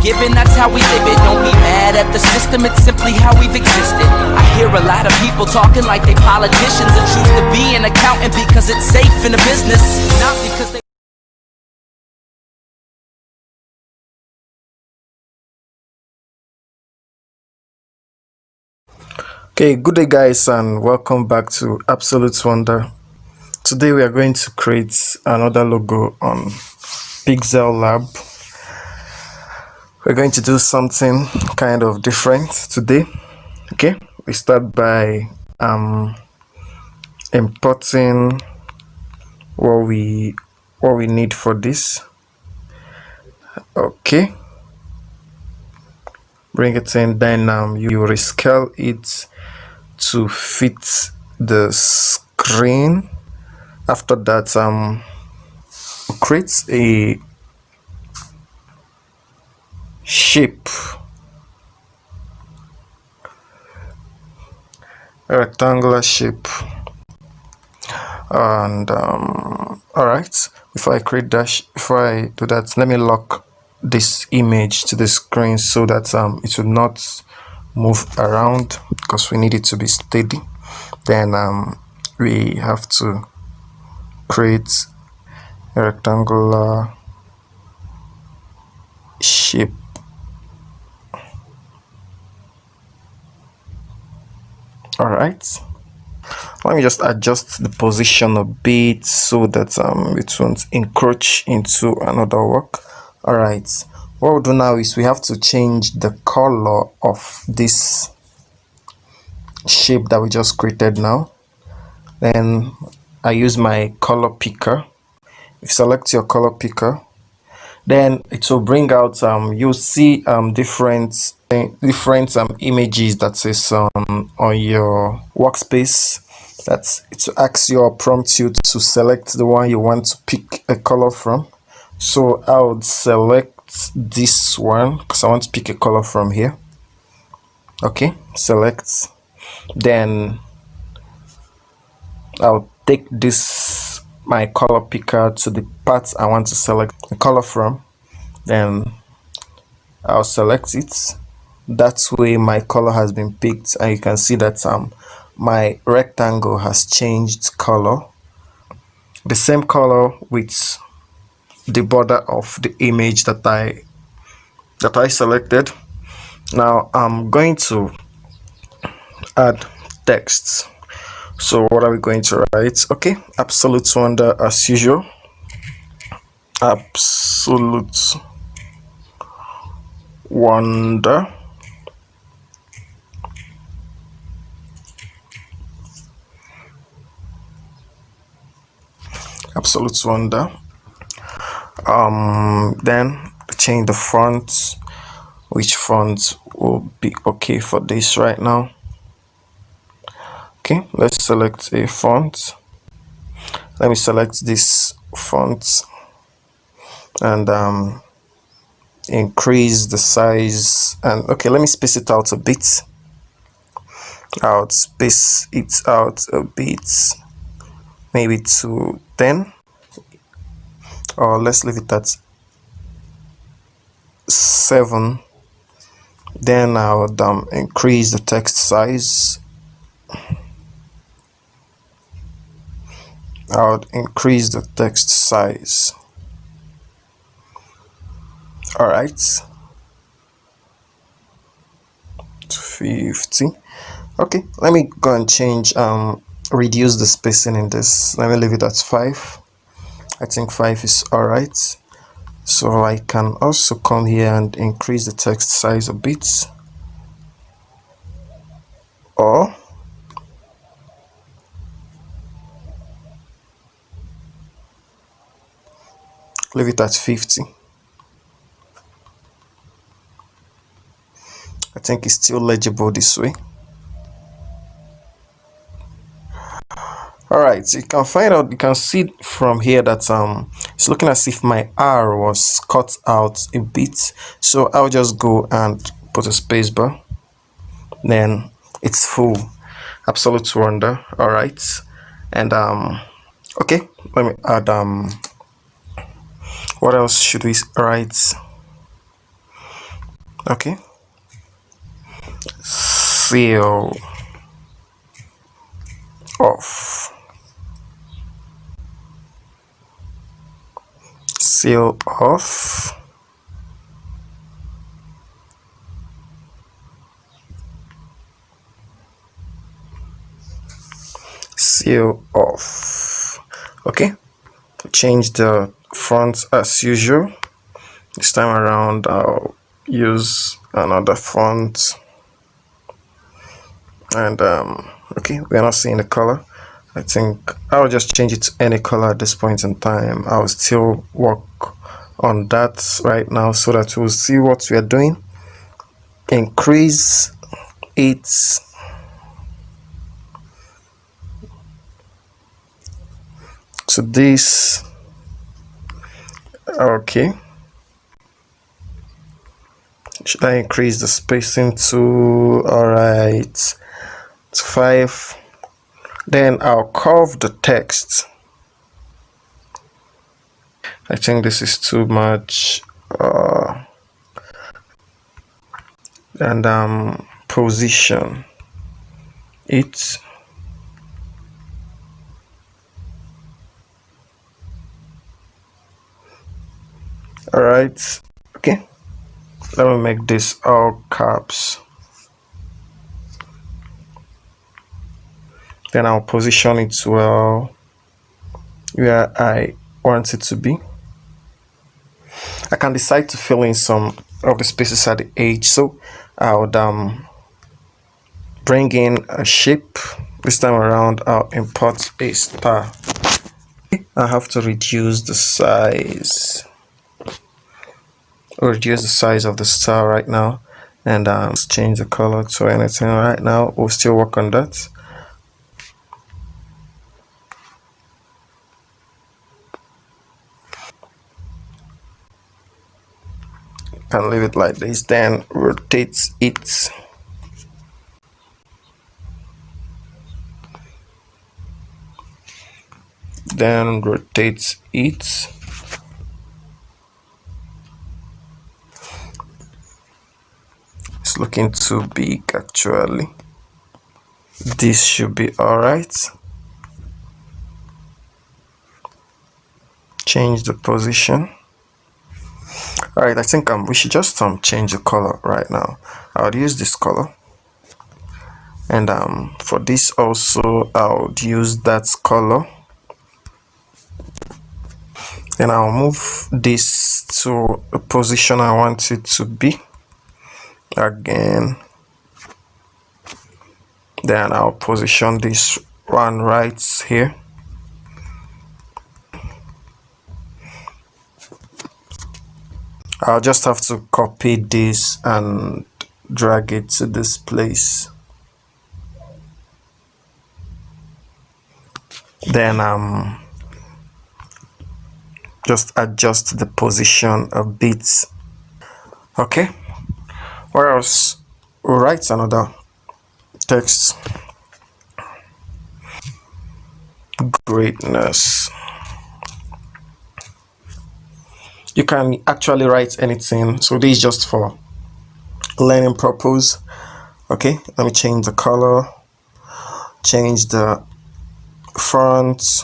given, that's how we live it. Don't be mad at the system, it's simply how we've existed. I hear a lot of people talking like they politicians and choose to be an accountant because it's safe in the business, not because they... Okay, good day guys, and welcome back to Absolute Wonder. Today we are going to create another logo on Pixellab. We're going to do something kind of different today. Okay, we start by importing what we need for this. Okay, bring it in, then you rescale it to fit the screen. After that, create a shape, a rectangular shape, and all right, before I create that, before I do that, let me lock this image to the screen so that it will not move around, because we need it to be steady. Then we have to create a rectangular shape. All right, let me just adjust the position a bit so that it won't encroach into another work. All right, what we'll do now is we have to change the color of this shape that we just created now. Then I use my color picker. If you select your color picker, then it will bring out you'll see different images that is on your workspace. That's it will ask you or prompt you to select the one you want to pick a color from. So I would select this one because I want to pick a color from here. Okay, select. Then I'll take this my color picker to the part I want to select the color from. Then I'll select it. That way my color has been picked, and you can see that my rectangle has changed color, the same color with the border of the image that I selected. Now I'm going to add text. So what are we going to write? Okay, Absolute Wonder as usual. Absolute Wonder. Absolute Wonder. Then change the font. Which font will be okay for this right now? Okay, let's select a font. Let me select this font and increase the size. And okay, let me space it out a bit. I'll space it out a bit, maybe to 10, or let's leave it at 7. Then I would increase the text size. I would increase the text size. All right, 50. Okay, let me go and change reduce the spacing in this. Let me leave it at 5. I think 5 is all right. So I can also come here and increase the text size a bit, or leave it at 50. I think it's still legible this way. All right, so you can find out, you can see from here that it's looking as if my R was cut out a bit. So I'll just go and put a space bar. Then it's full. Absolute Wonder. All right, and okay, let me add what else should we write? Okay, seal off, seal off, seal off. Okay, change the font as usual. This time around I'll use another font, and okay, we're not seeing the color. I think I'll just change it to any color at this point in time. I'll still work on that right now so that we'll see what we are doing. Increase it to this. Okay, should I increase the spacing to, all right, to 5? Then I'll curve the text. I think this is too much. And position it. All right, okay, let me make this all caps. Then I'll position it well where I want it to be. I can decide to fill in some of the spaces at the edge, so I would bring in a shape. This time around I'll import a star. I have to reduce the size of the star right now, and change the color to anything right now. We'll still work on that. And leave it like this, then rotate it. Then rotate it. It's looking too big actually. This should be all right. Change the position. All right, I think we should just change the color right now. I'll use this color, and for this also I'll use that color. Then I'll move this to the position I want it to be again. Then I'll position this one right here. I'll just have to copy this and drag it to this place. Then just adjust the position a bit. Okay, what else? We'll write another text. Greatness. You can actually write anything, so this is just for learning purpose. Okay, let me change the color, change the font.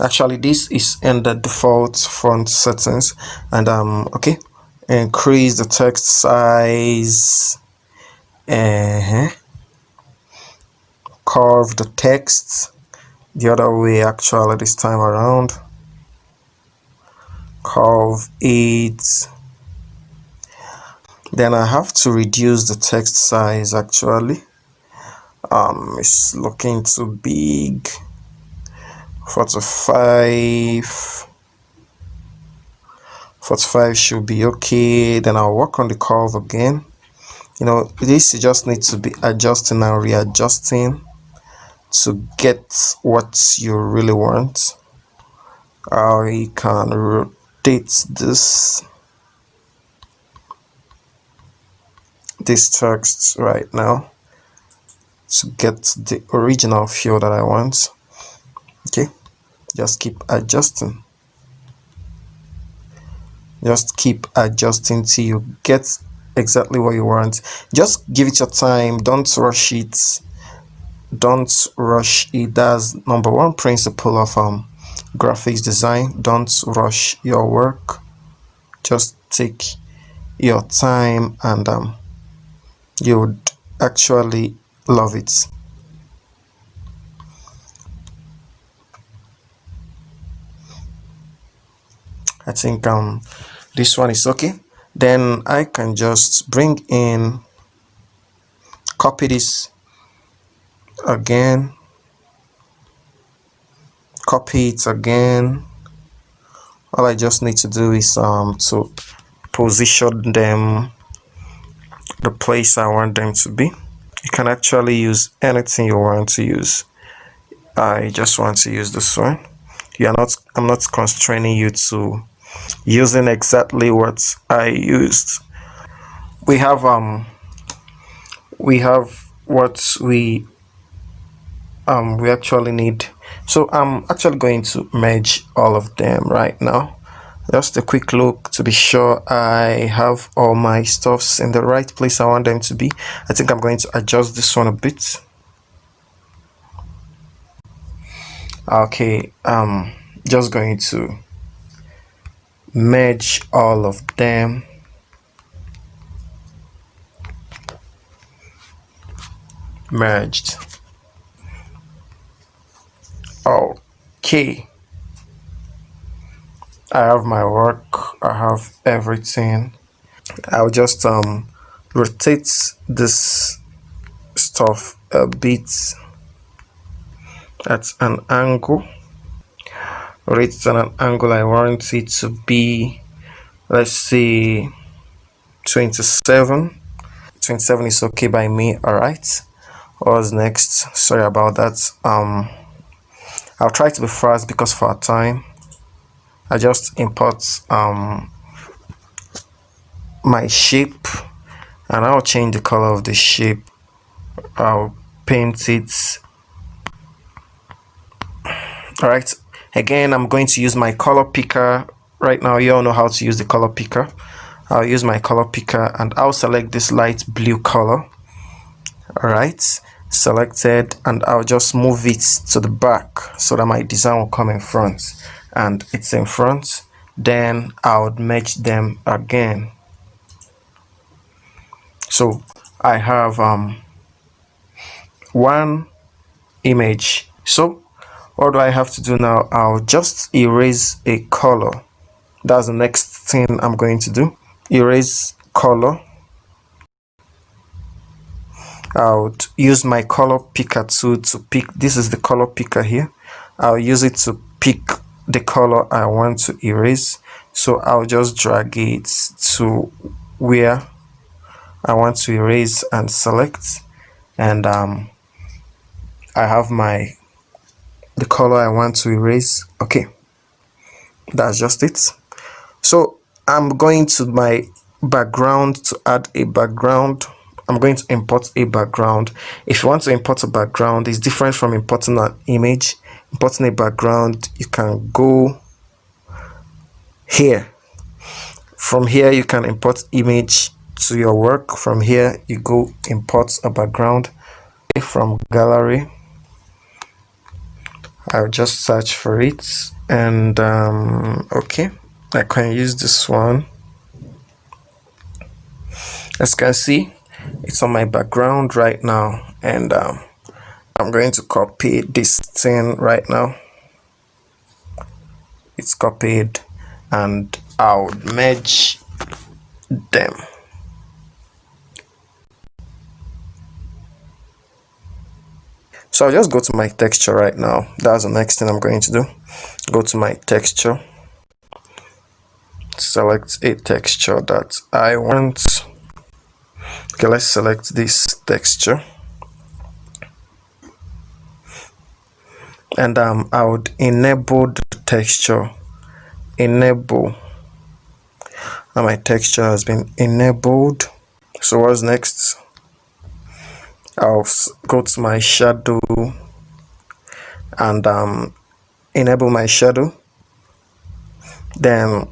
Actually, this is in the default font settings, and okay, increase the text size, curve the text the other way actually this time around, curve it. Then I have to reduce the text size actually. It's looking too big. 45 should be okay. Then I'll work on the curve again. You know, this you just need to be adjusting and readjusting to get what you really want. I can rotate this text right now to get the original feel that I want. Okay, just keep adjusting. Just keep adjusting till you get exactly what you want. Just give it your time. Don't rush it. Don't rush it. That's number one principle of graphics design. Don't rush your work. Just take your time, and you would actually love it. I think this one is okay. Then I can just bring in, copy this again, copy it again. All I just need to do is to position them the place I want them to be. You can actually use anything you want to use. I just want to use this one. I'm not constraining you to using exactly what I used. We have what we actually need. So I'm actually going to merge all of them right now. Just a quick look to be sure I have all my stuffs in the right place I want them to be. I think I'm going to adjust this one a bit. Okay, just going to merge all of them. Merged. Okay, I have my work, I have everything. I'll just rotate this stuff a bit at an angle. Rotate at an angle. I want it to be, let's say 27. 27 is okay by me. All right, what's next? Sorry about that. I'll try to be fast because for our time. I just import my shape, and I'll change the color of the shape. I'll paint it. All right, again, I'm going to use my color picker right now. You all know how to use the color picker. I'll use my color picker, and I'll select this light blue color. All right, selected, and I'll just move it to the back so that my design will come in front, and it's in front. Then I would merge them again. So I have one image. So what do I have to do now? I'll just erase a color. That's the next thing I'm going to do. Erase color. I would use my color picker tool to pick. This is the color picker here. I'll use it to pick the color I want to erase. So I'll just drag it to where I want to erase and select, and I have the color I want to erase. Okay, that's just it. So I'm going to my background to add a background. I'm going to import a background. If you want to import a background, it's different from importing an image. Importing a background, you can go here. From here, you can import image to your work. From here, you go import a background. From gallery, I'll just search for it, and okay, I can use this one. As you can see, it's on my background right now, and I'm going to copy this thing right now. It's copied, and I'll merge them. So I'll just go to my texture right now. That's the next thing I'm going to do. Go to my texture, select a texture that I want. Okay, let's select this texture, and I would enable the texture. Enable, and my texture has been enabled. So what's next? I'll go to my shadow and enable my shadow. Then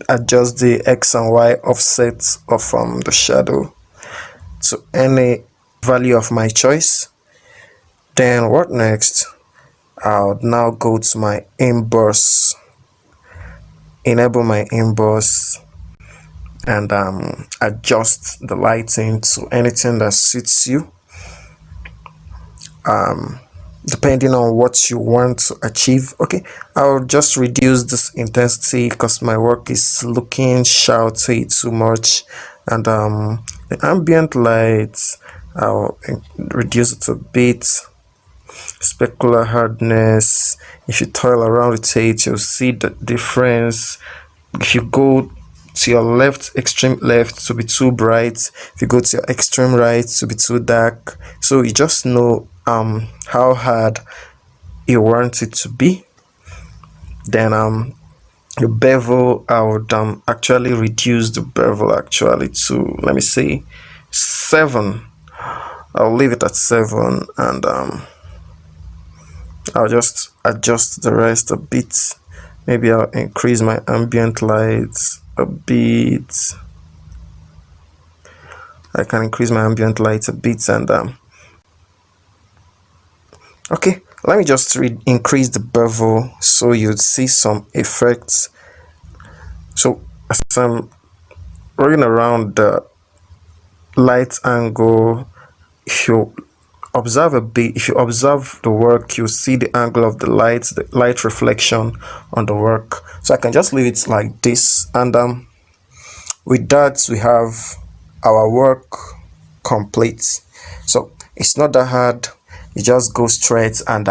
adjust the X and Y offset of the shadow to any value of my choice. Then what next? I'll now go to my emboss, enable my emboss, and adjust the lighting to anything that suits you, depending on what you want to achieve. Okay, I'll just reduce this intensity because my work is looking shouty too much, and the ambient light, I'll reduce it a bit. Specular hardness, if you toil around with it, you'll see the difference. If you go to your left, extreme left, to be too bright. If you go to your extreme right, to be too dark. So you just know how hard you want it to be. Then the bevel, I would actually reduce the bevel actually to, let me say, 7. I'll leave it at 7, and I'll just adjust the rest a bit. Maybe I'll increase my ambient lights a bit. I can increase my ambient lights a bit, and okay, let me just increase the bevel so you'd see some effects. So as I'm rolling around the light angle, if you observe a bit, if you observe the work, you see the angle of the light reflection on the work. So I can just leave it like this, and with that we have our work complete. So it's not that hard. You just go straight and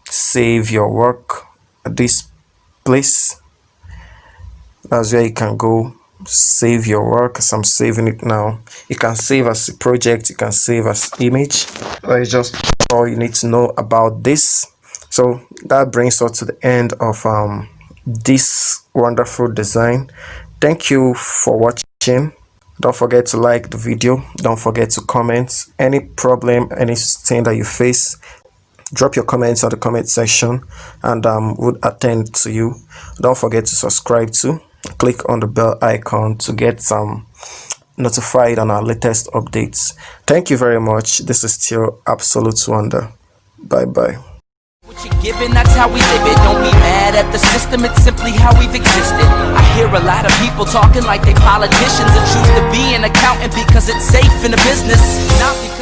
save your work at this place. That's where you can go save your work. As I'm saving it now, you can save as a project, you can save as image. That's just all you need to know about this. So that brings us to the end of this wonderful design. Thank you for watching. Don't forget to like the video. Don't forget to comment. Any problem, anything that you face, drop your comments on the comment section, and would attend to you. Don't forget to subscribe too. Click on the bell icon to get notified on our latest updates. Thank you very much. This is still Absolute Wonder. Bye bye. What you're given, that's how we live it. Don't be mad at the system, it's simply how we've existed. I hear a lot of people talking like they politicians and choose to be an accountant because it's safe in the business, not because